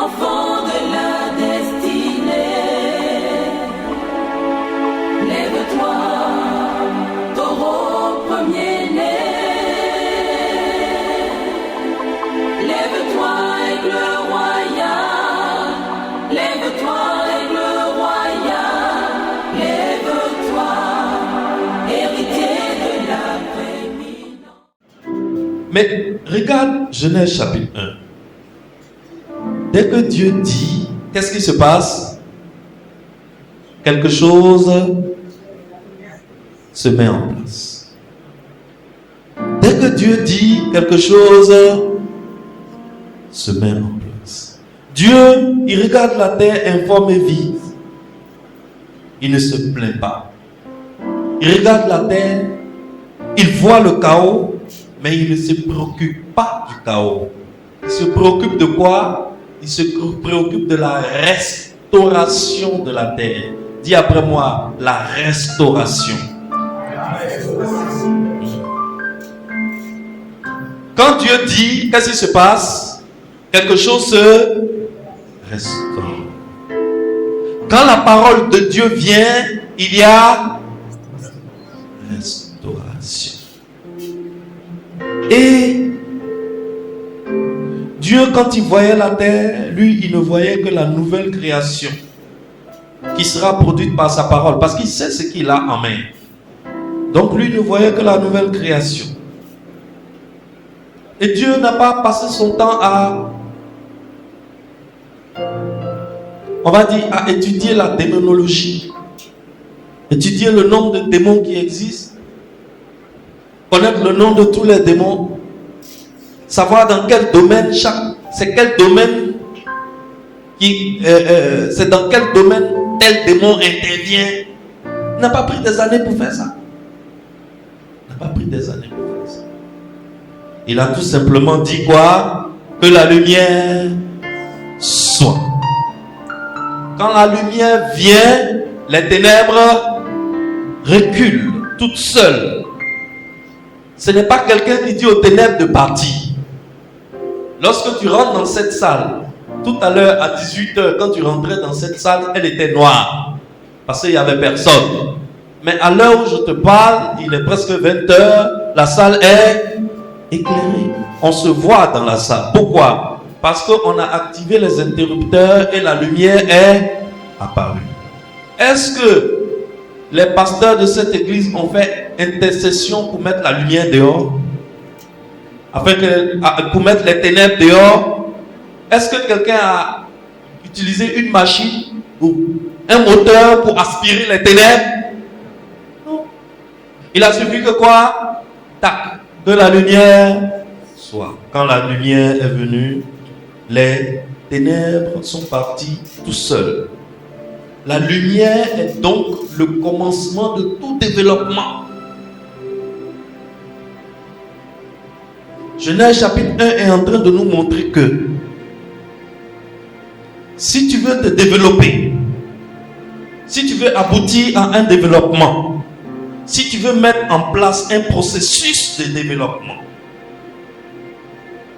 enfant de la destinée. Lève-toi, taureau premier-né. Lève-toi, aigle royal. Lève-toi, aigle royal. Lève-toi, héritier de la prééminence. Mais regarde Genèse chapitre 1. Dès que Dieu dit, qu'est-ce qui se passe? Quelque chose se met en place. Dès que Dieu dit, quelque chose se met en place. Dieu, il regarde la terre informe et vive. Il ne se plaint pas. Il regarde la terre, il voit le chaos, mais il ne se préoccupe pas du chaos. Il se préoccupe de quoi? Il se préoccupe de la restauration de la terre. Dis après moi, la restauration. Quand Dieu dit, qu'est-ce qui se passe? Quelque chose se restaure. Quand la parole de Dieu vient, il y a restauration. Et Dieu, quand il voyait la terre, lui, il ne voyait que la nouvelle création qui sera produite par sa parole, parce qu'il sait ce qu'il a en main. Donc lui, il ne voyait que la nouvelle création. Et Dieu n'a pas passé son temps à, on va dire, à étudier la démonologie, étudier le nombre de démons qui existent, connaître le nom de tous les démons, savoir dans quel domaine c'est quel domaine c'est dans quel domaine tel démon intervient. Il n'a pas pris des années pour faire ça. Il n'a pas pris des années pour faire ça. Il a tout simplement dit quoi? Que la lumière soit. Quand la lumière vient, les ténèbres reculent toutes seules. Ce n'est pas quelqu'un qui dit aux ténèbres de partir. Lorsque tu rentres dans cette salle, tout à l'heure à 18h, quand tu rentrais dans cette salle, elle était noire. Parce qu'il n'y avait personne. Mais à l'heure où je te parle, il est presque 20h, la salle est éclairée. On se voit dans la salle. Pourquoi? Parce qu'on a activé les interrupteurs et la lumière est apparue. Est-ce que les pasteurs de cette église ont fait intercession pour mettre la lumière dehors? Pour mettre les ténèbres dehors? Est-ce que quelqu'un a utilisé une machine ou un moteur pour aspirer les ténèbres? Non. Il a suffi que quoi? Tac, que la lumière soit. Quand la lumière est venue, les ténèbres sont parties tout seules. La lumière est donc le commencement de tout développement. Genèse chapitre 1 est en train de nous montrer que si tu veux te développer, si tu veux aboutir à un développement, si tu veux mettre en place un processus de développement,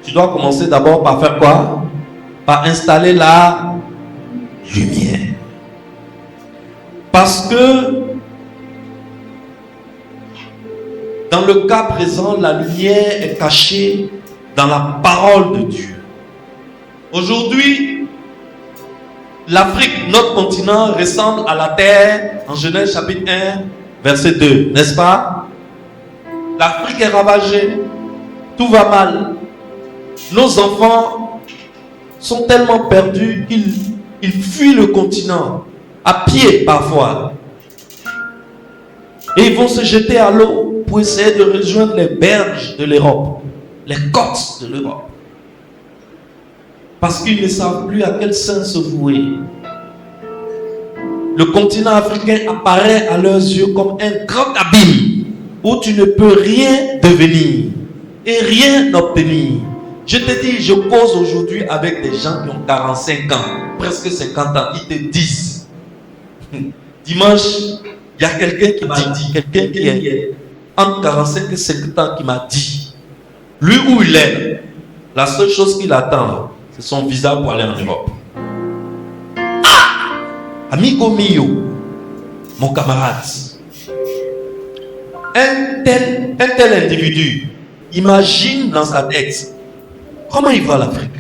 tu dois commencer d'abord par faire quoi? Par installer la lumière. Parce que dans le cas présent, la lumière est cachée dans la parole de Dieu. Aujourd'hui, l'Afrique, notre continent, ressemble à la terre en Genèse chapitre 1, verset 2, n'est-ce pas? L'Afrique est ravagée, tout va mal. Nos enfants sont tellement perdus qu'ils fuient le continent, à pied parfois. Et ils vont se jeter à l'eau pour essayer de rejoindre les berges de l'Europe, les côtes de l'Europe. Parce qu'ils ne savent plus à quel sein se vouer. Le continent africain apparaît à leurs yeux comme un grand abîme où tu ne peux rien devenir et rien obtenir. Je te dis, je cause aujourd'hui avec des gens qui ont 45 ans, presque 50 ans, ils te disent. Dimanche, il y a quelqu'un qui m'a dit, quelqu'un qui est entre 45 et 50 ans qui m'a dit, lui où il est, la seule chose qu'il attend, c'est son visa pour aller en Europe. amigo mio, mon camarade, un tel individu, imagine dans sa tête, comment il voit l'Afrique?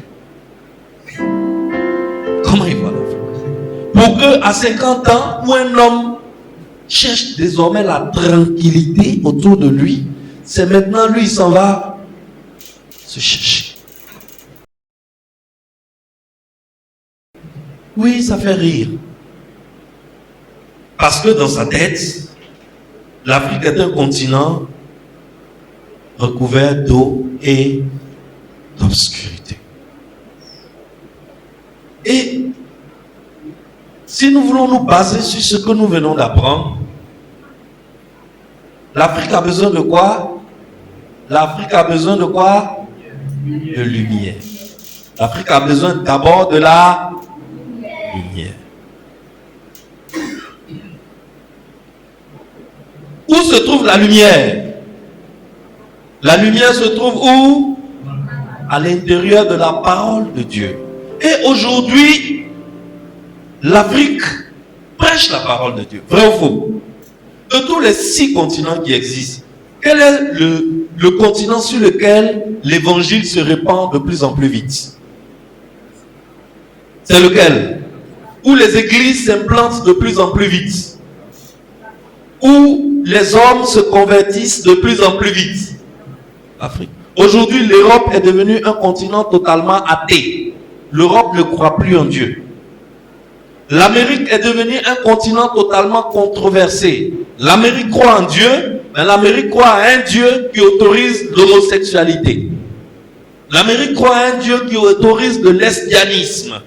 Comment il voit l'Afrique? Pour que à 50 ans, où un homme cherche désormais la tranquillité autour de lui, c'est maintenant lui, il s'en va se chercher. Oui, ça fait rire. Parce que dans sa tête, l'Afrique est un continent recouvert d'eau et d'obscurité. Et si nous voulons nous baser sur ce que nous venons d'apprendre, l'Afrique a besoin de quoi? L'Afrique a besoin de quoi? De lumière. L'Afrique a besoin d'abord de la lumière. Où se trouve la lumière? La lumière se trouve où? À l'intérieur de la parole de Dieu. Et aujourd'hui, l'Afrique prêche la parole de Dieu. Vrai ou faux? De tous les 6 continents qui existent, quel est le continent sur lequel l'évangile se répand de plus en plus vite? C'est lequel? Où les églises s'implantent de plus en plus vite? Où les hommes se convertissent de plus en plus vite? L'Afrique. Aujourd'hui, l'Europe est devenue un continent totalement athée. L'Europe ne croit plus en Dieu. L'Amérique est devenue un continent totalement controversé. L'Amérique croit en Dieu, mais l'Amérique croit à un Dieu qui autorise l'homosexualité. L'Amérique croit à un Dieu qui autorise le lesbianisme.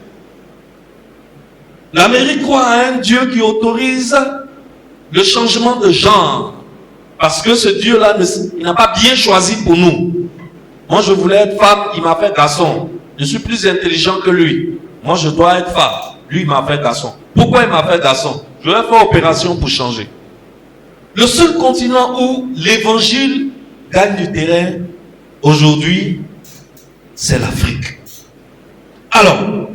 L'Amérique croit à un Dieu qui autorise le changement de genre. Parce que ce Dieu-là, il n'a pas bien choisi pour nous. Moi, je voulais être femme, il m'a fait garçon. Je suis plus intelligent que lui. Moi, je dois être femme. Lui, il m'a fait garçon. Pourquoi il m'a fait garçon? Je vais faire opération pour changer. Le seul continent où l'évangile gagne du terrain aujourd'hui, c'est l'Afrique. Alors,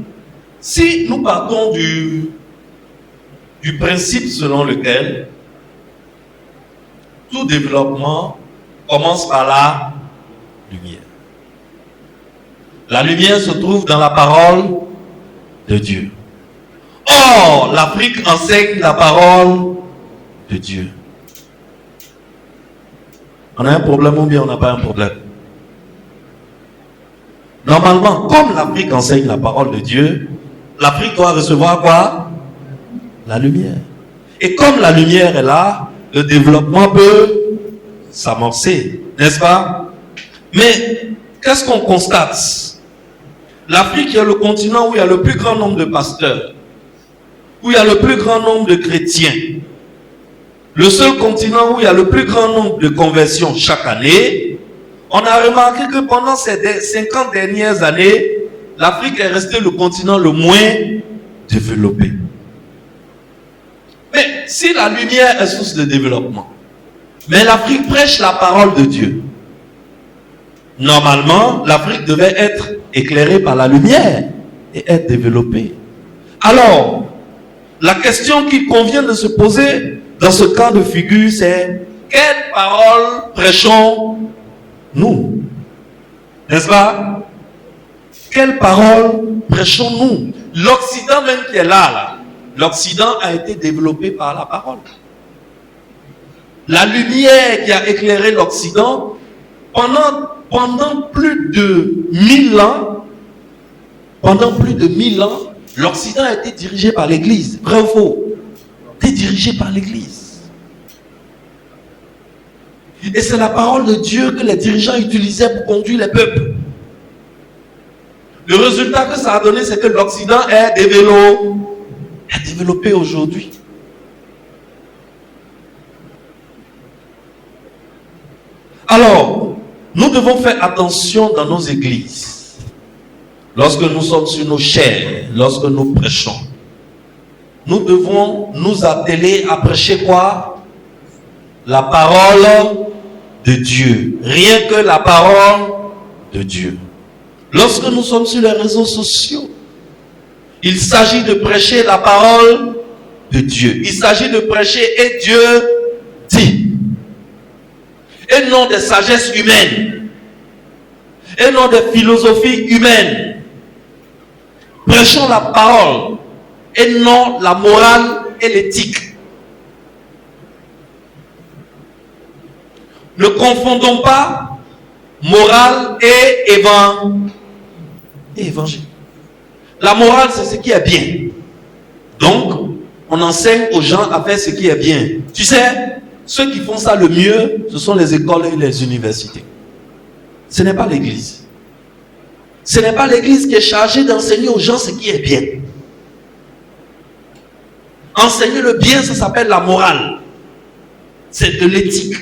si nous partons du principe selon lequel tout développement commence par la lumière. La lumière se trouve dans la parole de Dieu. Or, l'Afrique enseigne la parole de Dieu. On a un problème ou bien on n'a pas un problème? Normalement, comme l'Afrique enseigne la parole de Dieu, l'Afrique doit recevoir quoi? La lumière. Et comme la lumière est là, le développement peut s'amorcer, n'est-ce pas? Mais qu'est-ce qu'on constate? L'Afrique est le continent où il y a le plus grand nombre de pasteurs, où il y a le plus grand nombre de chrétiens. Le seul continent où il y a le plus grand nombre de conversions chaque année. On a remarqué que pendant ces 50 dernières années, l'Afrique est restée le continent le moins développé. Mais si la lumière est source de développement, mais l'Afrique prêche la parole de Dieu, normalement, l'Afrique devait être éclairée par la lumière et être développée. Alors, la question qu'il convient de se poser dans ce cas de figure, c'est quelle parole prêchons-nous? N'est-ce pas? Quelle parole prêchons-nous? L'Occident même qui est là, l'Occident a été développé par la parole. La lumière qui a éclairé l'Occident pendant plus de 1000 ans, l'Occident a été dirigé par l'Église. Vrai ou faux? Été dirigé par l'Église. Et c'est la parole de Dieu que les dirigeants utilisaient pour conduire les peuples. Le résultat que ça a donné, c'est que l'Occident est développé aujourd'hui. Alors, nous devons faire attention dans nos églises. Lorsque nous sommes sur nos chaires, lorsque nous prêchons, nous devons nous atteler à prêcher quoi? La parole de Dieu. Rien que la parole de Dieu. Lorsque nous sommes sur les réseaux sociaux, il s'agit de prêcher la parole de Dieu. Il s'agit de prêcher et Dieu dit. Et non des sagesses humaines. Et non des philosophies humaines. Prêchons la parole et non la morale et l'éthique. Ne confondons pas morale et évangile. La morale, c'est ce qui est bien. Donc, on enseigne aux gens à faire ce qui est bien. Tu sais, ceux qui font ça le mieux, ce sont les écoles et les universités. Ce n'est pas l'église. Ce n'est pas l'église qui est chargée d'enseigner aux gens ce qui est bien. Enseigner le bien, ça s'appelle la morale. C'est de l'éthique.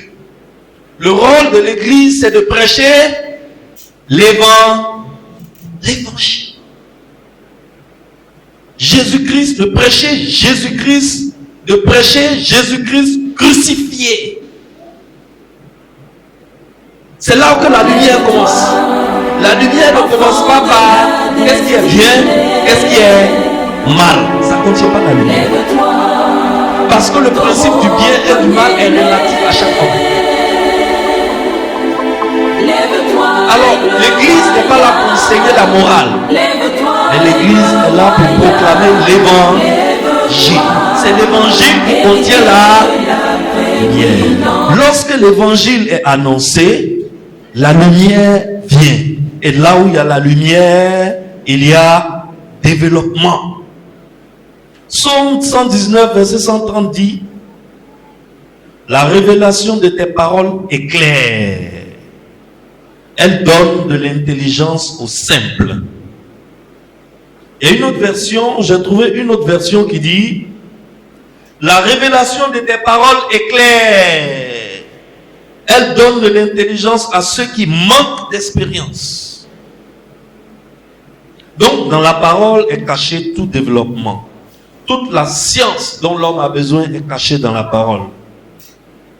Le rôle de l'église, c'est de prêcher l'évangile. Jésus-Christ, de prêcher Jésus-Christ, de prêcher Jésus-Christ crucifié. C'est là que la lumière commence. La lumière ne commence pas par qu'est-ce qui est bien, qu'est-ce qui est mal. Ça ne contient pas la lumière. Parce que le principe du bien et du mal est relatif à chaque homme. Alors, l'église n'est pas là pour enseigner la morale. Mais l'église est là pour proclamer l'évangile. C'est l'évangile qui contient la lumière. Lorsque l'évangile est annoncé, la lumière vient. Et là où il y a la lumière, il y a développement. Psaume 119, verset 130 dit: la révélation de tes paroles est claire. Elle donne de l'intelligence aux simples. Et une autre version, j'ai trouvé une autre version qui dit: la révélation de tes paroles est claire. Elle donne de l'intelligence à ceux qui manquent d'expérience. Donc, dans la parole est caché tout développement. Toute la science dont l'homme a besoin est cachée dans la parole.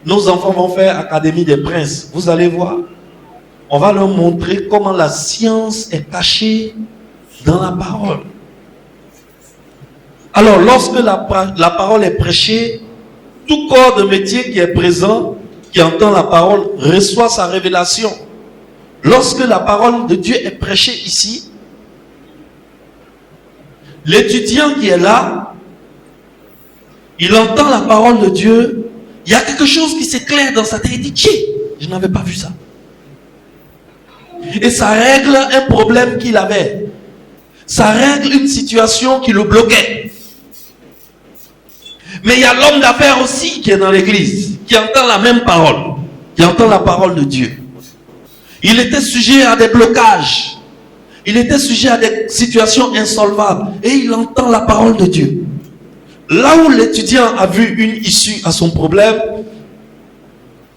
Nos enfants vont faire Académie des Princes. Vous allez voir. On va leur montrer comment la science est cachée dans la parole. Alors, lorsque la parole est prêchée, tout corps de métier qui est présent, qui entend la parole, reçoit sa révélation. Lorsque la parole de Dieu est prêchée ici, l'étudiant qui est là, il entend la parole de Dieu, il y a quelque chose qui s'éclaire dans sa tête, il dit: je n'avais pas vu ça. Et ça règle un problème qu'il avait. Ça règle une situation qui le bloquait. Mais il y a l'homme d'affaires aussi qui est dans l'église, qui entend la même parole, qui entend la parole de Dieu. Il était sujet à des blocages. Il était sujet à des situations insolvables. Et il entend la parole de Dieu. Là où l'étudiant a vu une issue à son problème,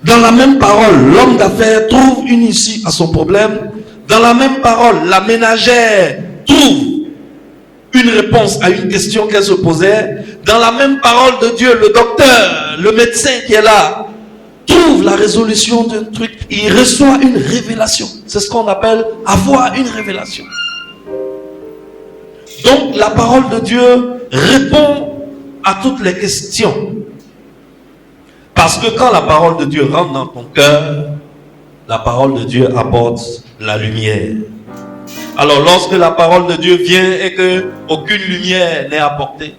dans la même parole, l'homme d'affaires trouve une issue à son problème. Dans la même parole, la ménagère trouve une réponse à une question qu'elle se posait. Dans la même parole de Dieu, le docteur, le médecin qui est là, trouve la résolution d'un truc. Il reçoit une révélation. C'est ce qu'on appelle avoir une révélation. Donc, la parole de Dieu répond à toutes les questions. Parce que quand la parole de Dieu rentre dans ton cœur, la parole de Dieu apporte la lumière. Alors lorsque la parole de Dieu vient et que aucune lumière n'est apportée,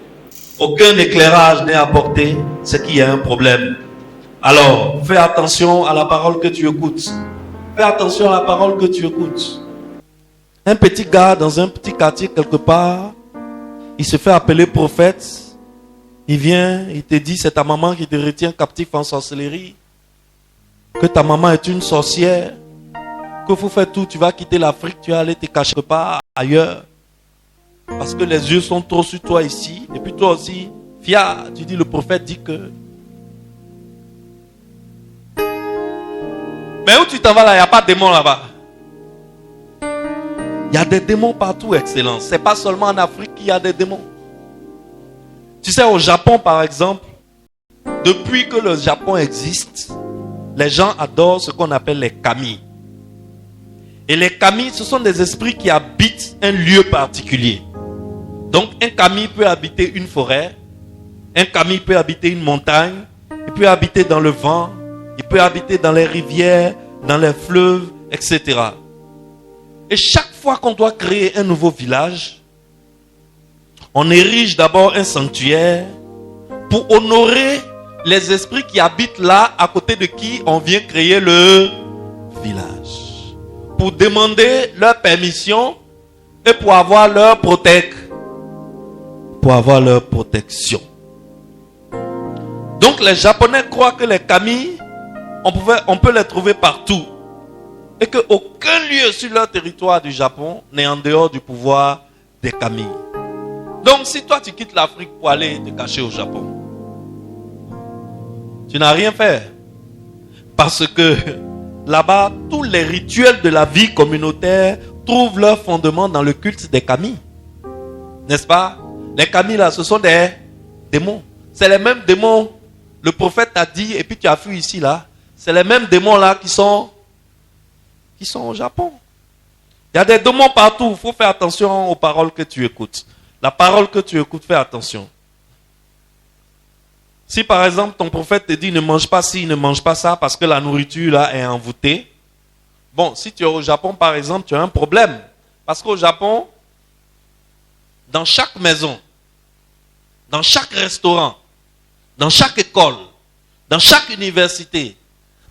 aucun éclairage n'est apporté, c'est qu'il y a un problème. Alors fais attention à la parole que tu écoutes. Fais attention à la parole que tu écoutes. Un petit gars dans un petit quartier quelque part, il se fait appeler prophète. Il vient, il te dit: c'est ta maman qui te retient captif en sorcellerie, que ta maman est une sorcière, que faut faire tout, tu vas quitter l'Afrique, tu vas aller te cacher quelque part ailleurs, parce que les yeux sont trop sur toi ici, et puis toi aussi, fier, tu dis: le prophète dit que. Mais où tu t'en vas là, il n'y a pas de démons là-bas. Il y a des démons partout, Excellence. C'est pas seulement en Afrique qu'il y a des démons. Tu sais, au Japon, par exemple, depuis que le Japon existe, les gens adorent ce qu'on appelle les kami. Et les kami, ce sont des esprits qui habitent un lieu particulier. Donc, un kami peut habiter une forêt, Un kami peut habiter une montagne, il peut habiter dans le vent, il peut habiter dans les rivières, dans les fleuves, etc. Et chaque fois qu'on doit créer un nouveau village, on érige d'abord un sanctuaire pour honorer les esprits qui habitent là, à côté de qui on vient créer le village. Pour demander leur permission et pour avoir leur protection. Donc les Japonais croient que les kami, on peut les trouver partout. Et qu'aucun lieu sur leur territoire du Japon n'est en dehors du pouvoir des kami. Donc si toi tu quittes l'Afrique pour aller te cacher au Japon, tu n'as rien fait. Parce que là-bas, tous les rituels de la vie communautaire trouvent leur fondement dans le culte des kami. N'est-ce pas? Les kami là, ce sont des démons. C'est les mêmes démons. Le prophète t'a dit, et puis tu as fui ici là. C'est les mêmes démons là qui sont au Japon. Il y a des démons partout. Il faut faire attention aux paroles que tu écoutes. La parole que tu écoutes, fais attention. Si par exemple ton prophète te dit ne mange pas ci, ne mange pas ça parce que la nourriture là est envoûtée. Bon, si tu es au Japon par exemple, tu as un problème. Parce qu'au Japon, dans chaque maison, dans chaque restaurant, dans chaque école, dans chaque université,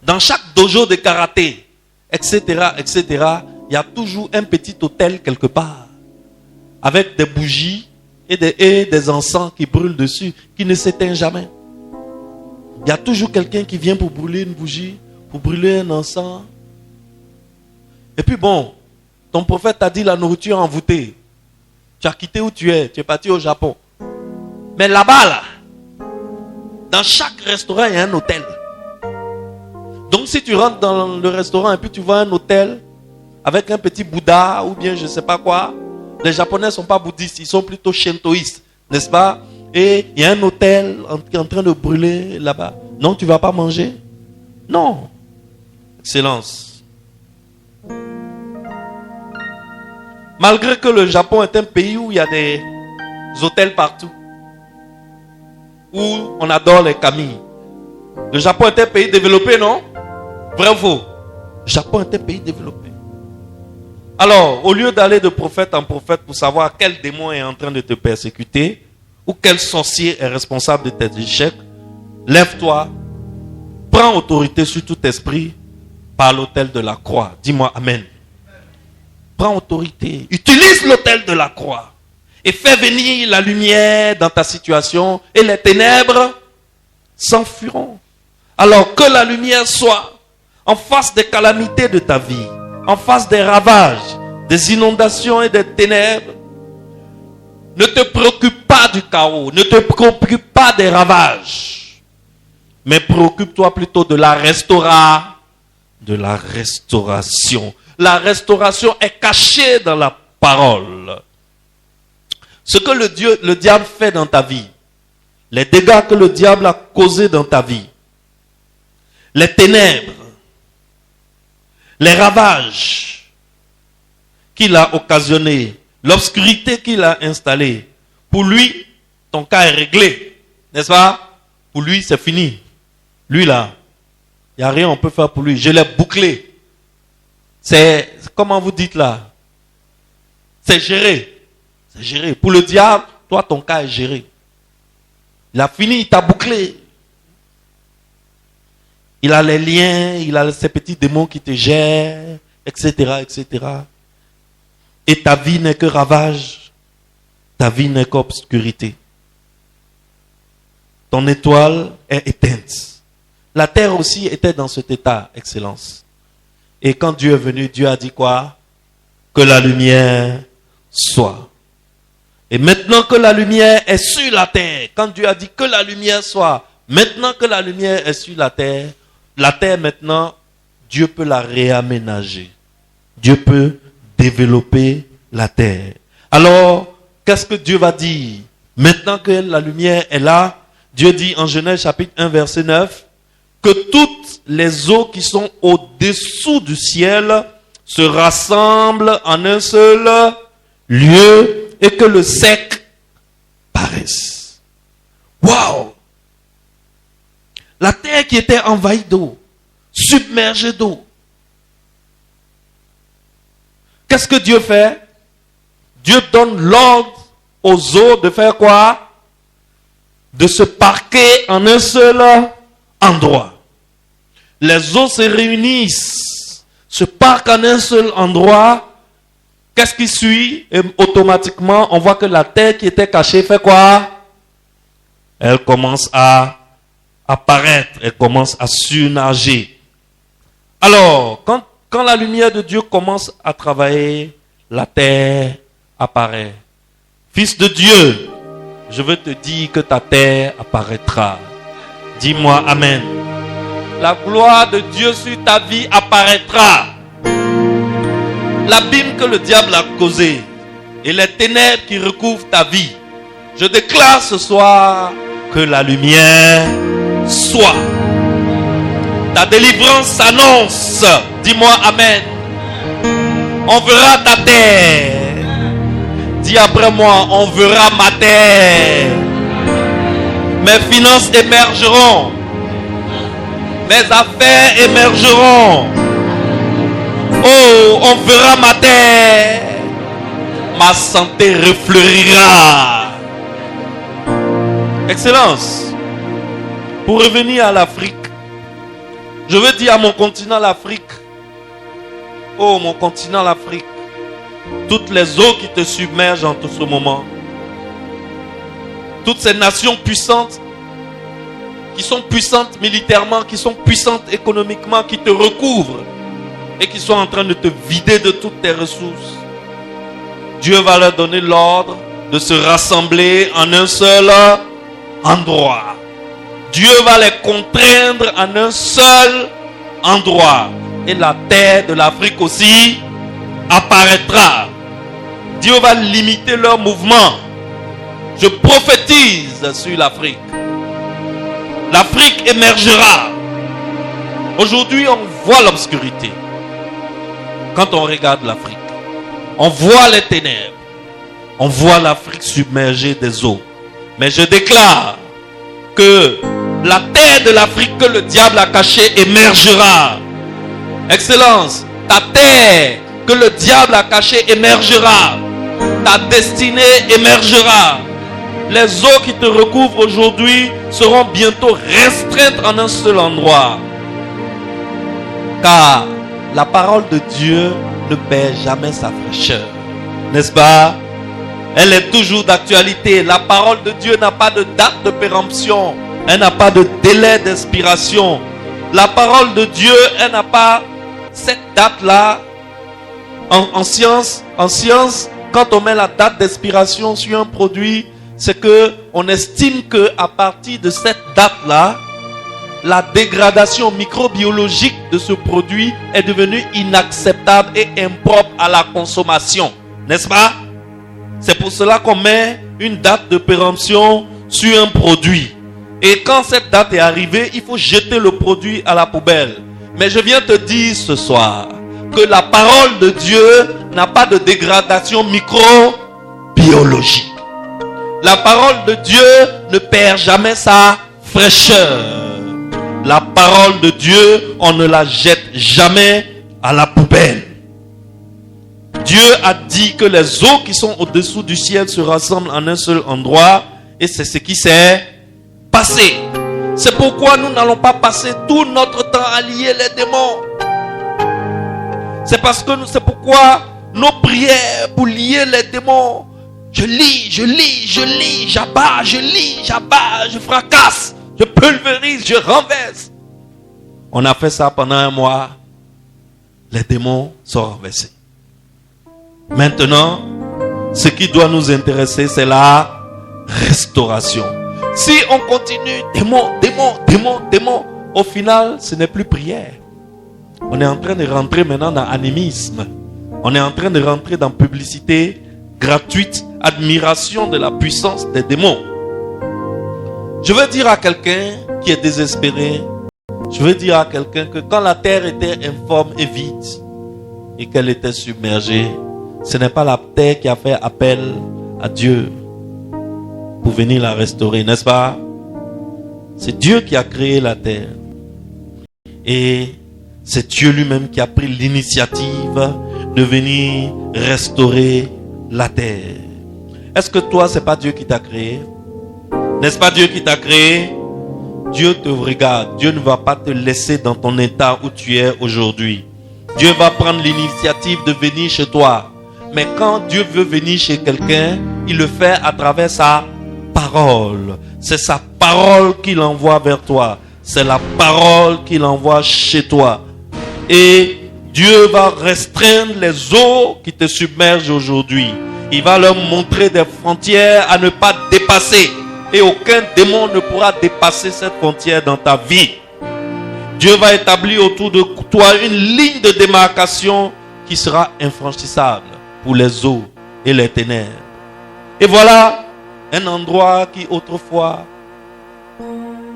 dans chaque dojo de karaté, etc., il y a toujours un petit hôtel quelque part, avec des bougies et des encens qui brûlent dessus, qui ne s'éteignent jamais. Il y a toujours quelqu'un qui vient pour brûler une bougie, pour brûler un encens. Et puis bon, ton prophète t'a dit la nourriture envoûtée. Tu as quitté où tu es parti au Japon. Mais là-bas, là, dans chaque restaurant, il y a un hôtel. Donc si tu rentres dans le restaurant et puis tu vois un hôtel avec un petit Bouddha ou bien je ne sais pas quoi, les Japonais ne sont pas bouddhistes, ils sont plutôt shintoïstes, n'est-ce pas? Et il y a un hôtel qui est en train de brûler là-bas. Non, tu ne vas pas manger? Non. Excellence. Malgré que le Japon est un pays où il y a des hôtels partout, où on adore les kami. Le Japon est un pays développé, non? Vrai ou faux? Le Japon est un pays développé. Alors, au lieu d'aller de prophète en prophète pour savoir quel démon est en train de te persécuter, ou quel sorcier est responsable de tes échecs, lève-toi, prends autorité sur tout esprit par l'autel de la croix. Dis-moi Amen. Prends autorité, utilise l'autel de la croix et fais venir la lumière dans ta situation et les ténèbres s'enfuiront. Alors que la lumière soit en face des calamités de ta vie, en face des ravages, des inondations et des ténèbres. Ne te préoccupe pas du chaos, ne te préoccupe pas des ravages, mais préoccupe-toi plutôt de la restauration. La restauration est cachée dans la parole. Ce que le diable fait dans ta vie, les dégâts que le diable a causés dans ta vie, les ténèbres, les ravages qu'il a occasionnés, l'obscurité qu'il a installée, pour lui, ton cas est réglé. N'est-ce pas? Pour lui, c'est fini. Lui là, il n'y a rien qu'on peut faire pour lui. Je l'ai bouclé. C'est, comment vous dites là? C'est géré. C'est géré. Pour le diable, toi, ton cas est géré. Il a fini, il t'a bouclé. Il a les liens, il a ces petits démons qui te gèrent, etc., etc. Et ta vie n'est que ravage. Ta vie n'est qu'obscurité. Ton étoile est éteinte. La terre aussi était dans cet état, excellence. Et quand Dieu est venu, Dieu a dit quoi? Que la lumière soit. Et maintenant que la lumière est sur la terre, quand Dieu a dit que la lumière soit, maintenant que la lumière est sur la terre maintenant, Dieu peut la réaménager. Dieu peut développer la terre. Alors, qu'est-ce que Dieu va dire? Maintenant que la lumière est là, Dieu dit en Genèse chapitre 1 verset 9, que toutes les eaux qui sont au-dessous du ciel se rassemblent en un seul lieu et que le sec paraisse. Waouh! La terre qui était envahie d'eau, submergée d'eau. Qu'est-ce que Dieu fait? Dieu donne l'ordre aux eaux de faire quoi? De se parquer en un seul endroit. Les eaux se réunissent, se parquent en un seul endroit. Qu'est-ce qui suit? Et automatiquement, on voit que la terre qui était cachée fait quoi? Elle commence à apparaître, elle commence à surnager. Alors, quand la lumière de Dieu commence à travailler, la terre apparaît. Fils de Dieu, je veux te dire que ta terre apparaîtra. Dis-moi Amen. La gloire de Dieu sur ta vie apparaîtra. L'abîme que le diable a causé et les ténèbres qui recouvrent ta vie, je déclare ce soir que la lumière soit. Ta délivrance s'annonce. Dis-moi Amen. On verra ta terre. Dis après moi, on verra ma terre. Mes finances émergeront. Mes affaires émergeront. Oh, on verra ma terre. Ma santé refleurira. Excellence. Pour revenir à l'Afrique, je veux dire à mon continent l'Afrique. Oh, mon continent l'Afrique. Toutes les eaux qui te submergent en tout ce moment. Toutes ces nations puissantes, qui sont puissantes militairement, qui sont puissantes économiquement, qui te recouvrent et qui sont en train de te vider de toutes tes ressources. Dieu va leur donner l'ordre de se rassembler en un seul endroit. Dieu va les contraindre en un seul endroit. Et la terre de l'Afrique aussi apparaîtra. Dieu va limiter leur mouvement. Je prophétise sur l'Afrique. L'Afrique émergera. Aujourd'hui, on voit l'obscurité. Quand on regarde l'Afrique, on voit les ténèbres. On voit l'Afrique submergée des eaux. Mais je déclare que la terre de l'Afrique que le diable a cachée émergera. Excellence, ta terre que le diable a cachée émergera. Ta destinée émergera. Les eaux qui te recouvrent aujourd'hui seront bientôt restreintes en un seul endroit. Car la parole de Dieu ne perd jamais sa fraîcheur. N'est-ce pas? Elle est toujours d'actualité. La parole de Dieu n'a pas de date de péremption. Elle n'a pas de délai d'expiration. La parole de Dieu, elle n'a pas cette date-là. En science, quand on met la date d'expiration sur un produit, c'est que on estime que à partir de cette date-là, la dégradation microbiologique de ce produit est devenue inacceptable et impropre à la consommation. N'est-ce pas? C'est pour cela qu'on met une date de péremption sur un produit. Et quand cette date est arrivée, il faut jeter le produit à la poubelle. Mais je viens te dire ce soir que la parole de Dieu n'a pas de dégradation microbiologique. La parole de Dieu ne perd jamais sa fraîcheur. La parole de Dieu, on ne la jette jamais à la poubelle. Dieu a dit que les eaux qui sont au-dessous du ciel se rassemblent en un seul endroit. Et c'est ce qui s'est passé. C'est pourquoi nous n'allons pas passer tout notre temps à lier les démons. C'est pourquoi nos prières pour lier les démons, je lis, j'abats, je fracasse, je pulvérise, je renverse. On a fait ça pendant un mois. Les démons sont renversés. Maintenant, ce qui doit nous intéresser, c'est la restauration. Si on continue, démon, au final, ce n'est plus prière. On est en train de rentrer maintenant dans animisme. On est en train de rentrer dans publicité gratuite, admiration de la puissance des démons. Je veux dire à quelqu'un qui est désespéré, je veux dire à quelqu'un que quand la terre était informe et vide et qu'elle était submergée, ce n'est pas la terre qui a fait appel à Dieu pour venir la restaurer, n'est-ce pas? C'est Dieu qui a créé la terre. Et c'est Dieu lui-même qui a pris l'initiative de venir restaurer la terre. Est-ce que toi, c'est pas Dieu qui t'a créé? N'est-ce pas Dieu qui t'a créé? Dieu te regarde. Dieu ne va pas te laisser dans ton état où tu es aujourd'hui. Dieu va prendre l'initiative de venir chez toi. Mais quand Dieu veut venir chez quelqu'un, il le fait à travers sa parole. C'est sa parole qu'il envoie vers toi. C'est la parole qu'il envoie chez toi. Et Dieu va restreindre les eaux qui te submergent aujourd'hui. Il va leur montrer des frontières à ne pas dépasser. Et aucun démon ne pourra dépasser cette frontière dans ta vie. Dieu va établir autour de toi une ligne de démarcation qui sera infranchissable pour les eaux et les ténèbres. Et voilà un endroit qui autrefois,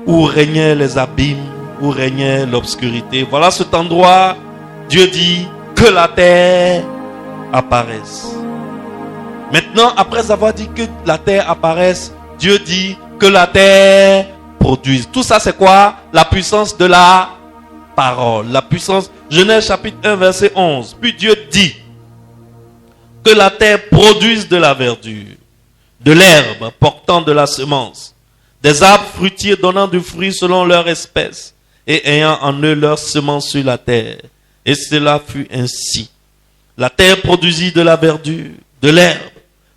où régnaient les abîmes, où régnait l'obscurité. Voilà cet endroit, Dieu dit que la terre apparaisse. Maintenant, après avoir dit que la terre apparaisse, Dieu dit que la terre produise. Tout ça, c'est quoi? La puissance de la parole. La puissance. Genèse chapitre 1, verset 11. Puis Dieu dit que la terre produise de la verdure, de l'herbe portant de la semence, des arbres fruitiers donnant du fruit selon leur espèce, et ayant en eux leur semence sur la terre. Et cela fut ainsi. La terre produisit de la verdure, de l'herbe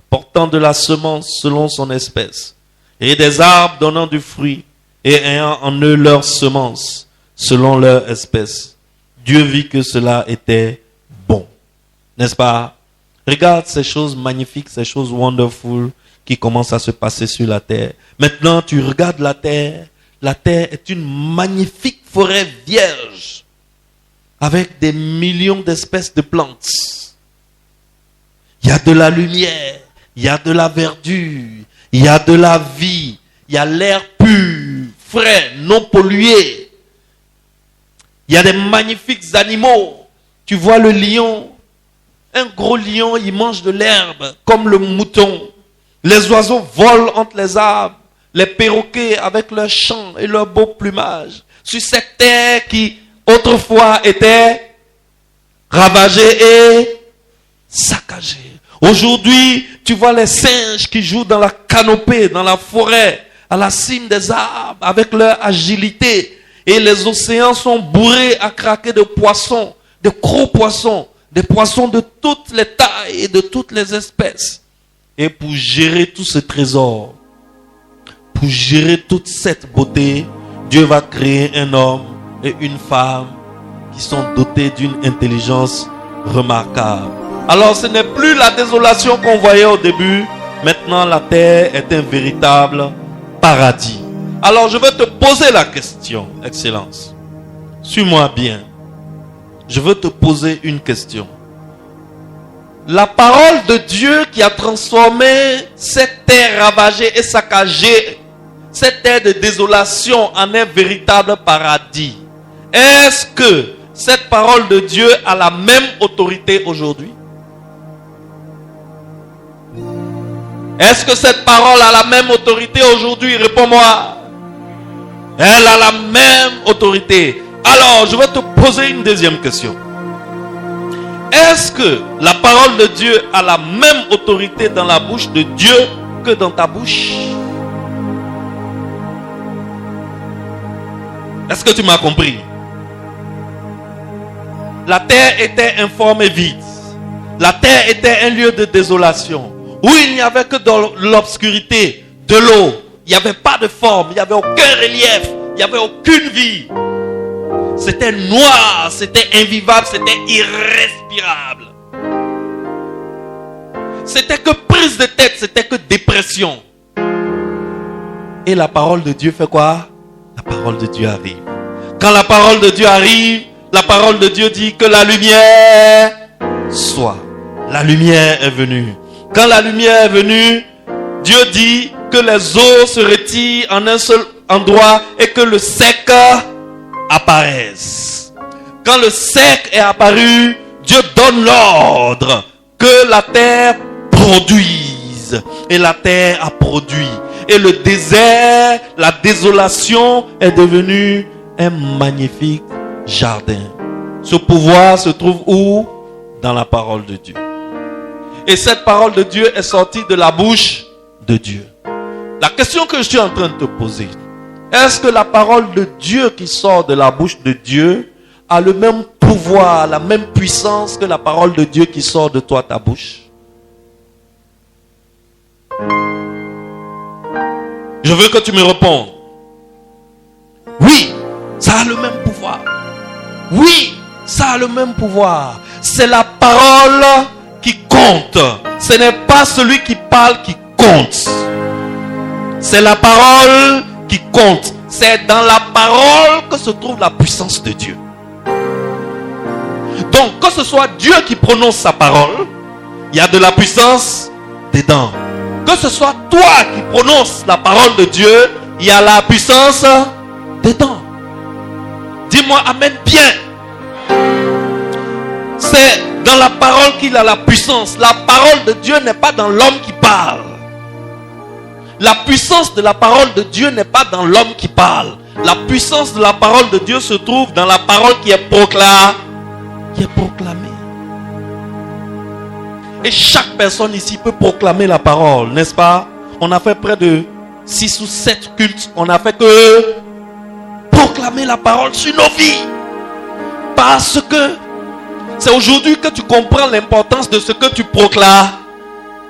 portant de la semence selon son espèce, et des arbres donnant du fruit, et ayant en eux leur semence selon leur espèce. Dieu vit que cela était bon. N'est-ce pas? Regarde ces choses magnifiques, ces choses wonderful qui commencent à se passer sur la terre. Maintenant, tu regardes la terre. La terre est une magnifique forêt vierge avec des millions d'espèces de plantes. Il y a de la lumière, il y a de la verdure, il y a de la vie, il y a l'air pur, frais, non pollué. Il y a des magnifiques animaux. Tu vois le lion, un gros lion, il mange de l'herbe comme le mouton. Les oiseaux volent entre les arbres, les perroquets avec leurs chants et leur beau plumage. Sur cette terre qui autrefois était ravagée et saccagée. Aujourd'hui, tu vois les singes qui jouent dans la canopée, dans la forêt, à la cime des arbres, avec leur agilité. Et les océans sont bourrés à craquer de poissons, de gros poissons, des poissons de toutes les tailles et de toutes les espèces. Et pour gérer tout ce trésor, pour gérer toute cette beauté, Dieu va créer un homme et une femme qui sont dotés d'une intelligence remarquable. Alors ce n'est plus la désolation qu'on voyait au début. Maintenant la terre est un véritable paradis. Alors je veux te poser la question, Excellence. Suis-moi bien. Je veux te poser une question. La parole de Dieu qui a transformé cette terre ravagée et saccagée, cette terre de désolation en un véritable paradis. Est-ce que cette parole de Dieu a la même autorité aujourd'hui? Est-ce que cette parole a la même autorité aujourd'hui? Réponds-moi. Elle a la même autorité. Alors, je vais te poser une deuxième question. Est-ce que la parole de Dieu a la même autorité dans la bouche de Dieu que dans ta bouche? Est-ce que tu m'as compris? La terre était informe et vide. La terre était un lieu de désolation où il n'y avait que dans l'obscurité, de l'eau. Il n'y avait pas de forme, il n'y avait aucun relief, il n'y avait aucune vie. C'était noir, c'était invivable, c'était irrespirable. C'était que prise de tête, c'était que dépression. Et la parole de Dieu fait quoi? La parole de Dieu arrive. Quand la parole de Dieu arrive, la parole de Dieu dit que la lumière soit. La lumière est venue. Quand la lumière est venue, Dieu dit que les eaux se retirent en un seul endroit et que le sec apparaisse. Quand le sec est apparu, Dieu donne l'ordre que la terre produise. Et la terre a produit. et le désert, la désolation est devenue un magnifique jardin. Ce pouvoir se trouve où? Dans la parole de Dieu. Et cette parole de Dieu est sortie de la bouche de Dieu. La question que je suis en train de te poser, est-ce que la parole de Dieu qui sort de la bouche de Dieu a le même pouvoir, la même puissance que la parole de Dieu qui sort de toi, ta bouche? Je veux que tu me répondes. Oui, ça a le même pouvoir. Oui, ça a le même pouvoir. C'est la parole qui compte. Ce n'est pas celui qui parle qui compte. C'est la parole qui compte. C'est dans la parole que se trouve la puissance de Dieu. Donc, que ce soit Dieu qui prononce sa parole, il y a de la puissance dedans. Que ce soit toi qui prononces la parole de Dieu, il y a la puissance dedans. Dis-moi amen bien. C'est dans la parole qu'il a la puissance. La parole de Dieu n'est pas dans l'homme qui parle. La puissance de la parole de Dieu n'est pas dans l'homme qui parle. La puissance de la parole de Dieu se trouve dans la parole qui est proclamée. Et chaque personne ici peut proclamer la parole, n'est-ce pas? On a fait près de 6 ou 7 cultes. On a fait que proclamer la parole sur nos vies. Parce que c'est aujourd'hui que tu comprends l'importance de ce que tu proclames.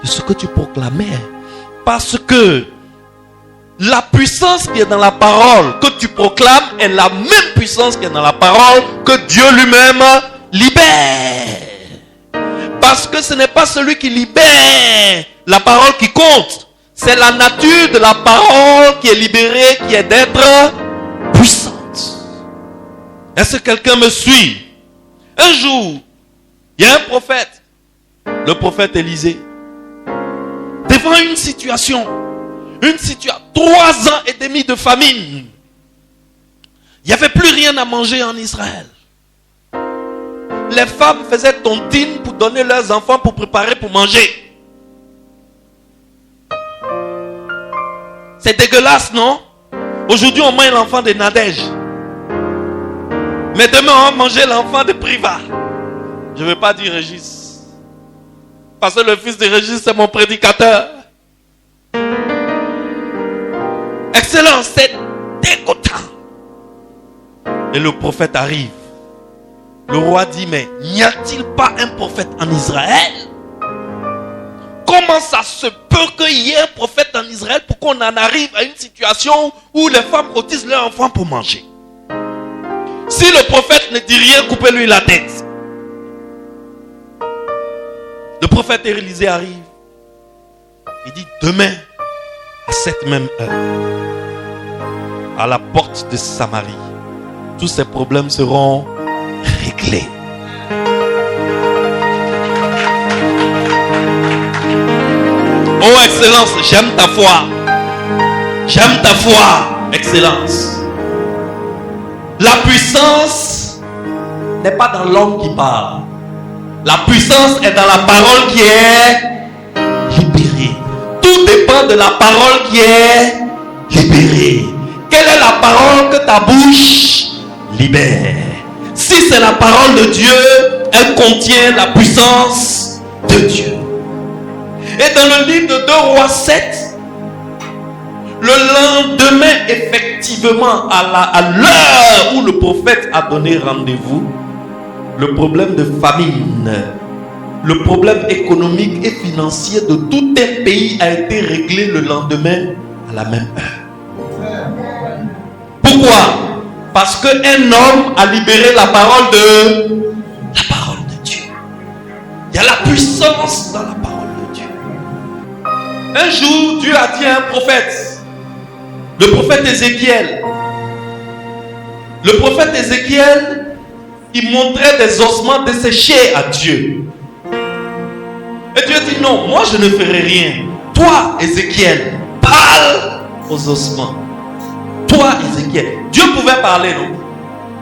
De ce que tu proclamais. Parce que la puissance qui est dans la parole que tu proclames est la même puissance qui est dans la parole que Dieu lui-même libère. Parce que ce n'est pas celui qui libère la parole qui compte. C'est la nature de la parole qui est libérée, qui est d'être puissante. Est-ce que quelqu'un me suit? Un jour, il y a un prophète, le prophète Élisée, devant une situation, 3 ans et demi de famine. Il n'y avait plus rien à manger en Israël. Les femmes faisaient tontine pour donner leurs enfants pour préparer pour manger. C'est dégueulasse, non? Aujourd'hui, on mange l'enfant de Nadège. Mais demain, on va manger l'enfant de Priva. Je ne veux pas dire Régis. Parce que le fils de Régis, c'est mon prédicateur. Excellent, c'est dégoûtant. Et le prophète arrive. Le roi dit, mais n'y a-t-il pas un prophète en Israël? Comment ça se peut qu'il y ait un prophète en Israël pour qu'on en arrive à une situation où les femmes cotisent leurs enfants pour manger? Si le prophète ne dit rien, coupez-lui la tête. Le prophète Élisée arrive. Il dit, demain, à cette même heure, à la porte de Samarie, tous ces problèmes seront réglés. Oh, Excellence, j'aime ta foi. J'aime ta foi, Excellence. La puissance n'est pas dans l'homme qui parle. La puissance est dans la parole qui est libérée. Tout dépend de la parole qui est libérée. Quelle est la parole que ta bouche libère? Si c'est la parole de Dieu, elle contient la puissance de Dieu. Et dans le livre de 2 Rois 7, le lendemain, effectivement, à l'heure où le prophète a donné rendez-vous, le problème de famine, le problème économique et financier de tout un pays a été réglé le lendemain à la même heure. Pourquoi? Parce qu'un homme a libéré la parole de Dieu. Il y a la puissance dans la parole de Dieu. Un jour, Dieu a dit à un prophète, le prophète Ézéchiel. Le prophète Ézéchiel, il montrait des ossements desséchés à Dieu. Et Dieu dit non, moi je ne ferai rien. Toi, Ézéchiel, parle aux ossements. Toi, Ézéchiel. Dieu pouvait parler, non?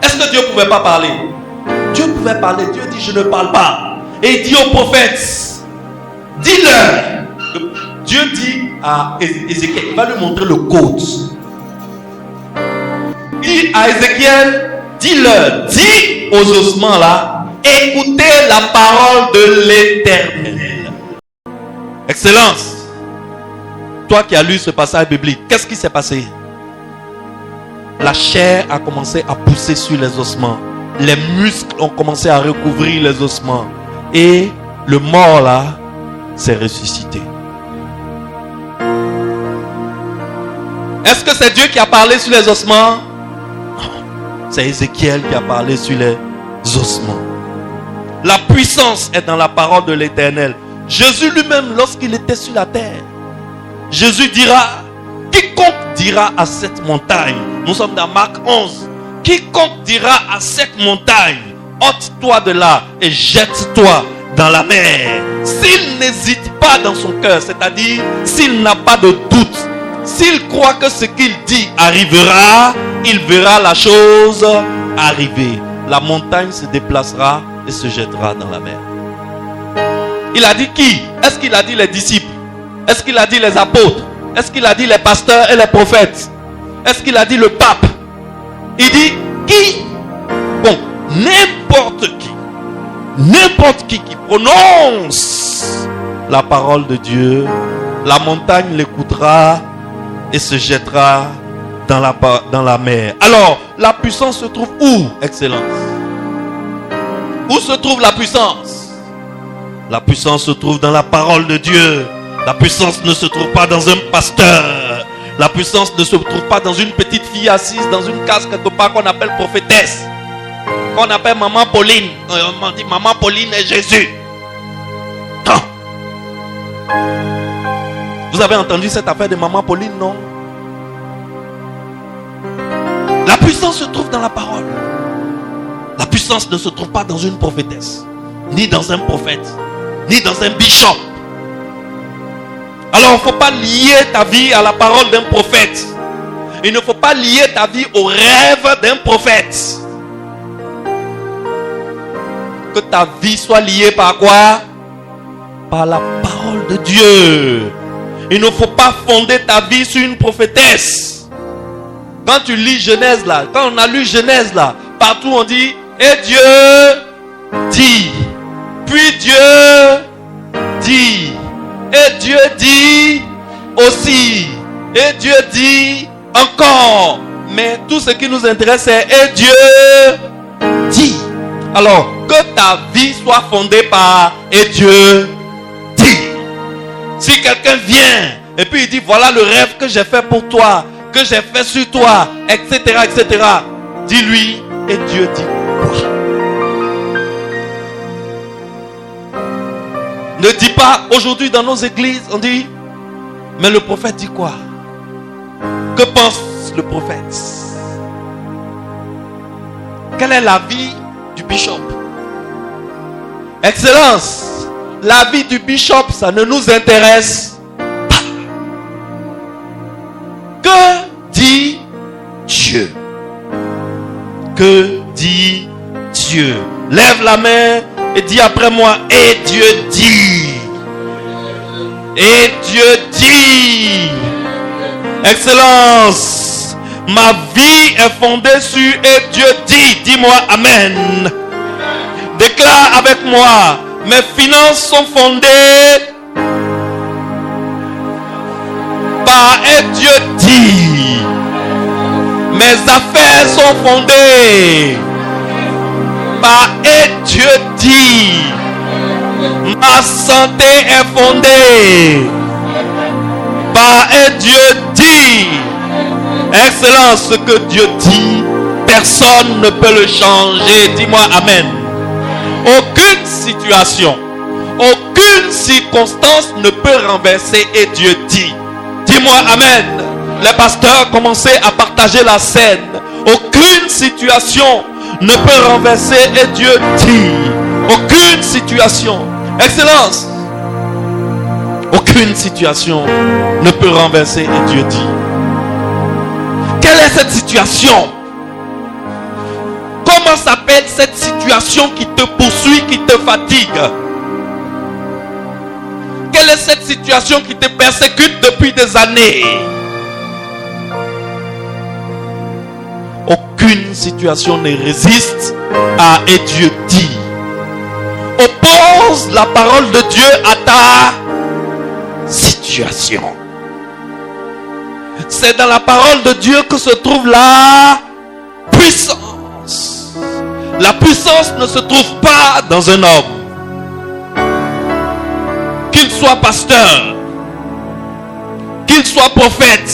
Est-ce que Dieu ne pouvait pas parler? Dieu pouvait parler. Dieu dit je ne parle pas. Et il dit au prophète, dis-leur. Dieu dit à Ézéchiel. Il va lui montrer le code. Il dit à Ézéchiel, dis-leur, dis aux ossements là, écoutez la parole de l'Éternel. Excellence. Toi qui as lu ce passage biblique, qu'est-ce qui s'est passé? La chair a commencé à pousser sur les ossements. Les muscles ont commencé à recouvrir les ossements. Et le mort là s'est ressuscité. Est-ce que c'est Dieu qui a parlé sur les ossements? Non. C'est Ézéchiel qui a parlé sur les ossements. La puissance est dans la parole de l'Éternel. Jésus lui-même, lorsqu'il était sur la terre, Jésus dira, quiconque dira à cette montagne, nous sommes dans Marc 11, quiconque dira à cette montagne, ôte-toi de là et jette-toi dans la mer. S'il n'hésite pas dans son cœur, c'est-à-dire s'il n'a pas de doute, s'il croit que ce qu'il dit arrivera, il verra la chose arriver. La montagne se déplacera et se jettera dans la mer. Il a dit qui? Est-ce qu'il a dit les disciples? Est-ce qu'il a dit les apôtres? Est-ce qu'il a dit les pasteurs et les prophètes? Est-ce qu'il a dit le pape? Il dit qui? Bon, n'importe qui prononce la parole de Dieu, la montagne l'écoutera et se jettera dans la mer. Alors, la puissance se trouve où, Excellence? Où se trouve la puissance? La puissance se trouve dans la parole de Dieu. La puissance ne se trouve pas dans un pasteur. La puissance ne se trouve pas dans une petite fille assise dans une case quelque part qu'on appelle prophétesse. Qu'on appelle Maman Pauline. On dit Maman Pauline est Jésus. Non. Vous avez entendu cette affaire de Maman Pauline, non? La puissance se trouve dans la parole. La puissance ne se trouve pas dans une prophétesse, ni dans un prophète, ni dans un bishop. Alors il ne faut pas lier ta vie à la parole d'un prophète. Il ne faut pas lier ta vie au rêve d'un prophète. Que ta vie soit liée par quoi? Par la parole de Dieu. Il ne faut pas fonder ta vie sur une prophétesse. Quand tu lis Genèse là, quand on a lu Genèse là, partout on dit et Dieu dit, puis Dieu dit, et Dieu dit aussi, et Dieu dit encore. Mais tout ce qui nous intéresse c'est et Dieu dit. Alors que ta vie soit fondée par et Dieu dit. Si quelqu'un vient et puis il dit voilà le rêve que j'ai fait pour toi, que j'ai fait sur toi, etc., etc., dis-lui et Dieu dit quoi? Ne dis pas aujourd'hui dans nos églises, on dit mais le prophète dit quoi? Que pense le prophète? Quel est l'avis du bishop? Excellence, l'avis du bishop, ça ne nous intéresse pas. Que dit Dieu? Que dit Dieu? Lève la main et dis après moi, et Dieu dit. Et Dieu dit. Excellence, ma vie est fondée sur et Dieu dit. Dis-moi amen. Déclare avec moi, mes finances sont fondées par et Dieu dit. Mes affaires sont fondées par et Dieu dit. Ma santé est fondée par et Dieu dit. Excellence, ce que Dieu dit, personne ne peut le changer. Dis-moi amen. Aucune situation, aucune circonstance ne peut renverser et Dieu dit. Dis-moi amen. Les pasteurs commençaient à partager la scène. Aucune situation ne peut renverser et Dieu dit. Aucune situation. Excellence. Aucune situation ne peut renverser et Dieu dit. Quelle est cette situation? Comment s'appelle cette situation qui te poursuit, qui te fatigue? Quelle est cette situation qui te persécute depuis des années. Aucune situation ne résiste à et Dieu dit. Oppose la parole de Dieu à ta situation. C'est dans la parole de Dieu que se trouve la puissance. La puissance ne se trouve pas dans un homme. Qu'il soit pasteur, qu'il soit prophète,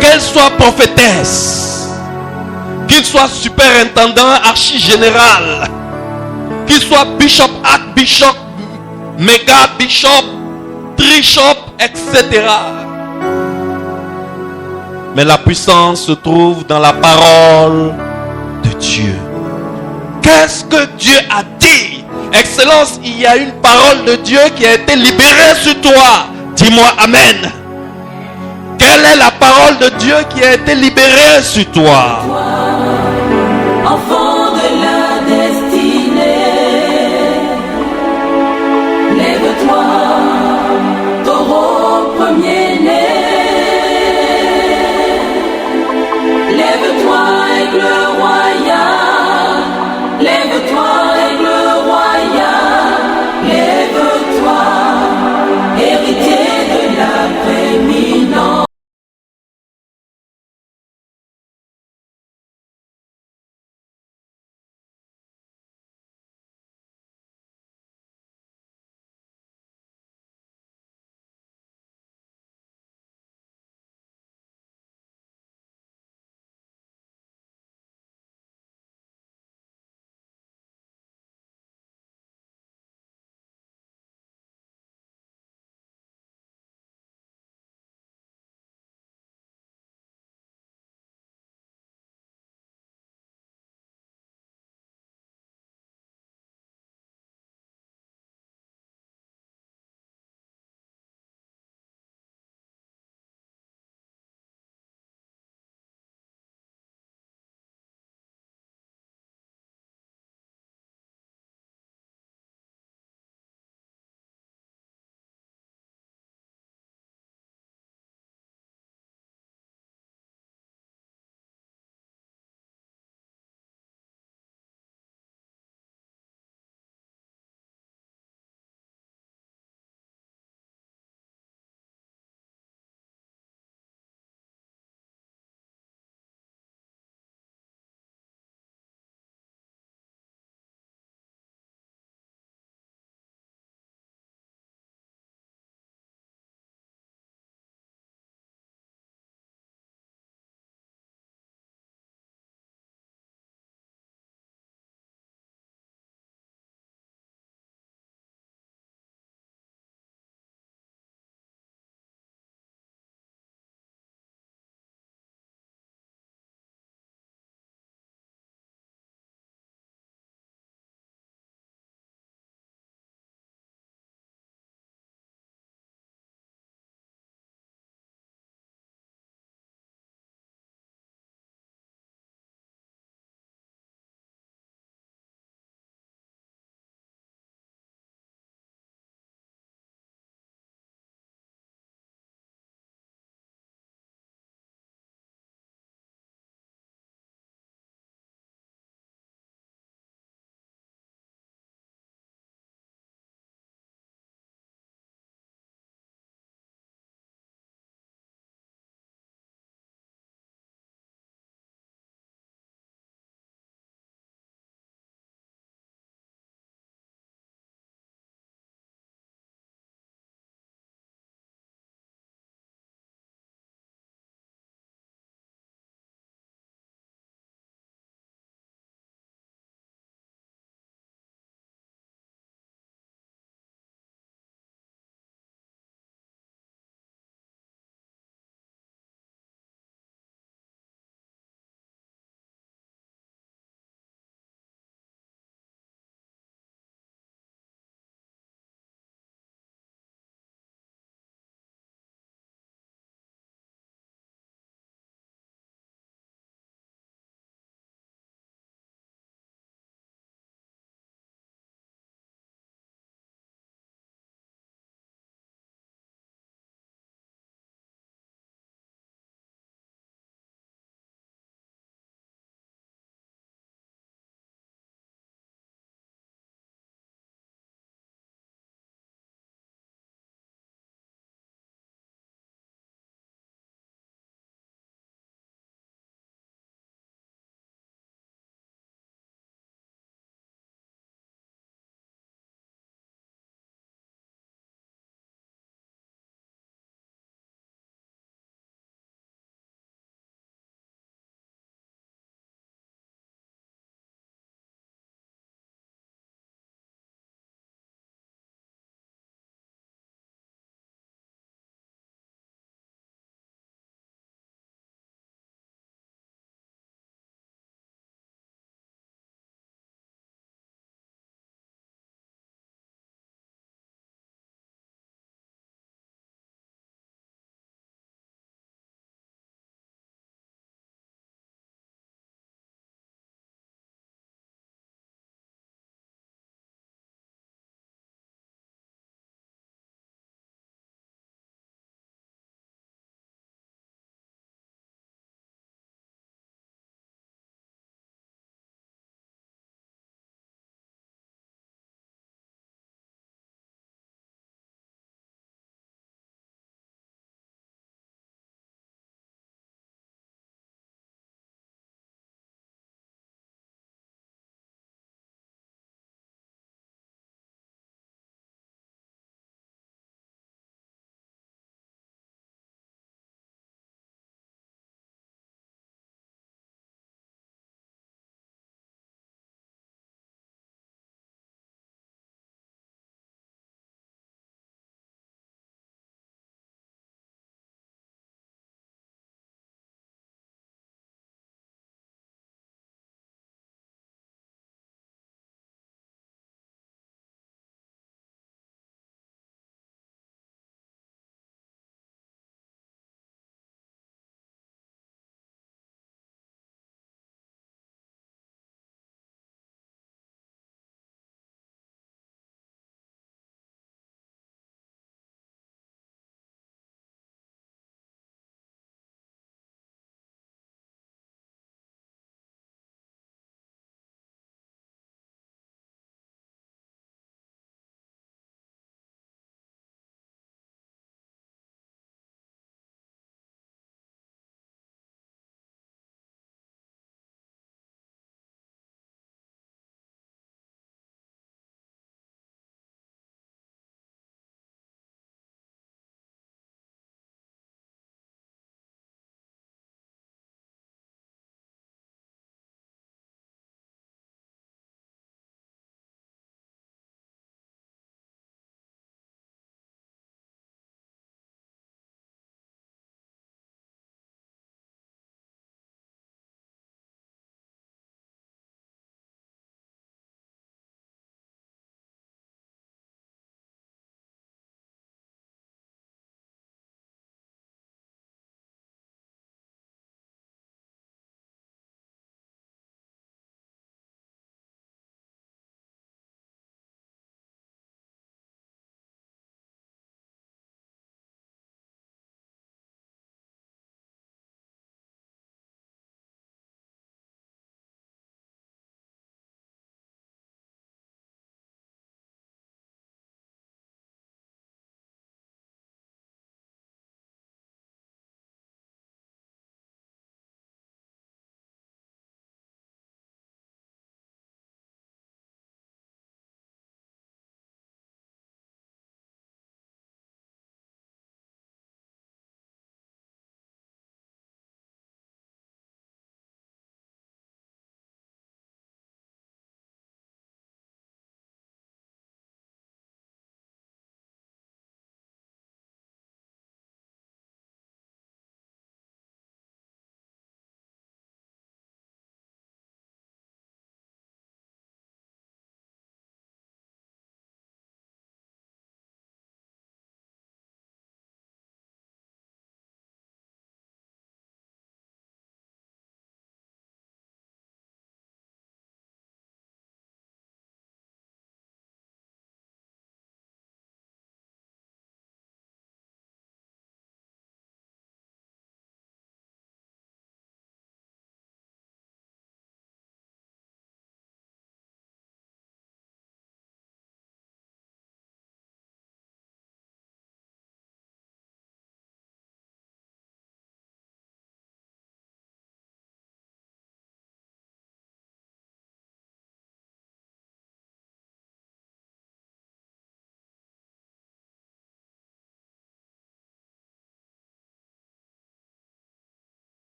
qu'elle soit prophétesse, qu'il soit superintendant, archigénéral, qu'il soit bishop, archbishop, méga bishop, trishop, etc. Mais la puissance se trouve dans la parole de Dieu. Qu'est-ce que Dieu a dit? Excellence, il y a une parole de Dieu qui a été libérée sur toi. Dis-moi Amen. Quelle est la parole de Dieu qui a été libérée sur toi? Enfant